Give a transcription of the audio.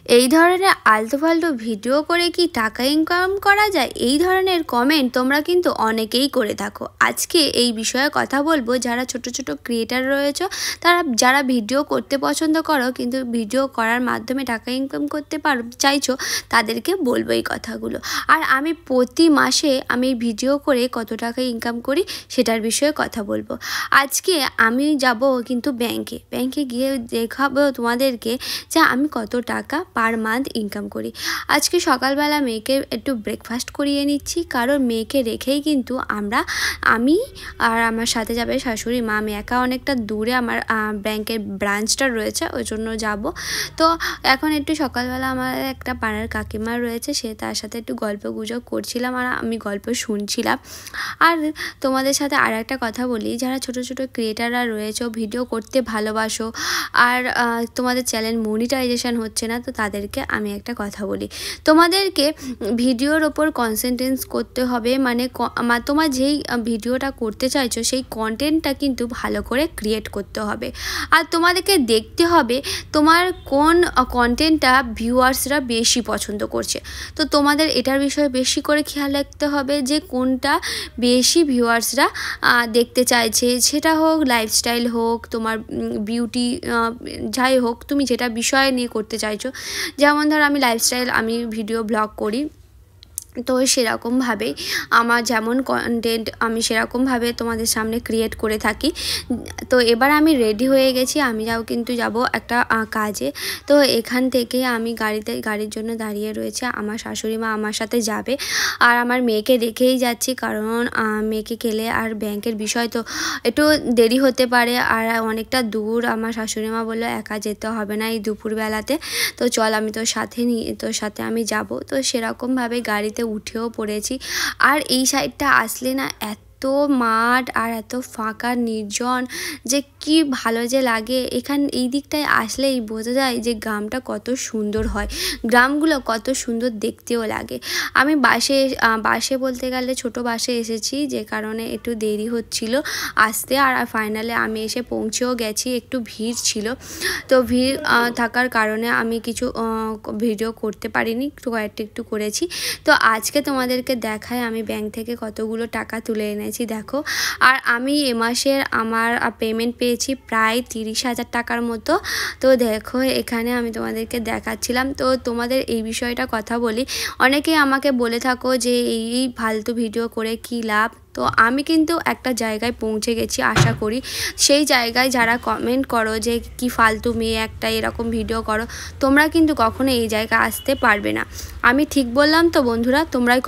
এই ধরনের আলতু ফালতু ভিডিও করে কি টাকা ইনকাম করা যায়? এই ধরনের কমেন্ট তোমরা কিন্তু অনেকেই করে থাকো। আজকে এই বিষয়ে কথা বলবো, যারা ছোট ছোট ক্রিয়েটার রয়েছে, যারা ভিডিও করতে পছন্দ করো কিন্তু ভিডিও করার মাধ্যমে টাকা ইনকাম করতে চাইছো, তাদেরকে বলবো এই কথাগুলো। আর আমি প্রতি মাসে আমি ভিডিও করে কত টাকা ইনকাম করি সেটার বিষয়ে কথা বলবো। আজকে আমি যাব কিন্তু ব্যাংকে গিয়ে দেখাবো তোমাদেরকে যে আমি কত টাকা পার মান্থ ইনকাম করি। আজকে সকালবেলা মেয়েকে একটু ব্রেকফাস্ট করিয়ে নিচ্ছি, কারণ মেয়েকে রেখেই কিন্তু আমি আর আমার সাথে যাবে শাশুড়ি মা। আমি একা অনেকটা দূরে আমার ব্যাংকের ব্রাঞ্চটা রয়েছে, ওই জন্য যাব। তো এখন একটু সকালবেলা আমার একটা পাড়ার কাকিমা রয়েছে, সে তার সাথে একটু গল্প গুজব করছিলাম আর আমি গল্প শুনছিলাম। আর তোমাদের সাথে আর একটা কথা বলি, যারা ছোট ছোট ক্রিয়েটাররা রয়েছে, ভিডিও করতে ভালোবাসো আর তোমাদের চ্যানেল মনিটাইজেশন হচ্ছে না, তো তাদেরকে আমি একটা কথা বলি, তোমাদেরকে ভিডিওর ওপর কনসেন্ট্রেট করতে হবে। মানে তোমার যেই ভিডিওটা করতে চাইছো সেই কন্টেন্টটা কিন্তু ভালো করে ক্রিয়েট করতে হবে। আর তোমাদেরকে দেখতে হবে তোমার কোন কন্টেন্টটা ভিউয়ার্সরা বেশি পছন্দ করছে। তো তোমাদের এটার বিষয়ে বেশি করে খেয়াল রাখতে হবে যে কোনটা বেশি ভিউয়ার্সরা দেখতে চাইছে, সেটা হোক লাইফস্টাইল হোক, তোমার বিউটি, যাই হোক তুমি যেটা বিষয় নিয়ে করতে চাইছো। যেমন ধর আমি লাইফস্টাইল, আমি ভিডিও ব্লগ করি, তো সেরকমভাবেই আমার যেমন কন্টেন্ট আমি সেরকমভাবে তোমাদের সামনে ক্রিয়েট করে থাকি। তো এবার আমি রেডি হয়ে গেছি, আমি কিন্তু যাব একটা কাজে। তো এখান থেকে আমি গাড়ির জন্য দাঁড়িয়ে রয়েছে, আমার শাশুড়ি মা আমার সাথে যাবে আর আমার মেয়েকে রেখেই যাচ্ছি, কারণ মেয়েকে গেলে আর ব্যাংকের বিষয় তো একটু দেরি হতে পারে আর অনেকটা দূর। আমার শাশুড়ি মা বললো একা যেতে হবে না এই দুপুরবেলাতে, তো চল আমি তোর সাথে আমি যাব। তো সেরকমভাবে গাড়িতে উঠেও পড়েছি। আর এই সাইডটা আসলে না এত মাঠ আর এত ফাঁকা নির্জন যে কি ভালো যে লাগে। এই দিকটায় আসলেই বোঝা যায় যে গ্রামটা কত সুন্দর হয়, গ্রামগুলো কত সুন্দর দেখতেও লাগে। আমি বাসে বলতে গেলে ছোট বাসে এসেছি, যে কারণে একটু দেরি হচ্ছিল আসতে। আর ফাইনালে আমি এসে পৌঁছেও গেছি, একটু ভিড় ছিল, তো ভিড় থাকার কারণে আমি কিছু ভিডিও করতে পারিনি, একটু করেছি। তো আজকে তোমাদেরকে দেখায় আমি ব্যাংক থেকে কতগুলো টাকা তুলে এনেছি দেখো। আর আমি এ মাসের আমার পেমেন্ট পেয়েছি প্রায় 30,000 টাকার মতো। তো দেখো এখানে আমি তোমাদেরকে দেখাচ্ছিলাম। তো তোমাদের এই বিষয়টা কথা বলি, অনেকেই আমাকে বলে থাকো যে এই ফালতু ভিডিও করে কি লাভ। তো আমি কিন্তু একটা জায়গায় পৌঁছে গেছি, আশা করি সেই জায়গায় যারা কমেন্ট করো যে কি ফালতু মেয়ে একটা এরকম ভিডিও করো, তোমরা কিন্তু কখনো এই জায়গায় আসতে পারবে না। আমি ঠিক বললাম তো বন্ধুরা? তোমরাই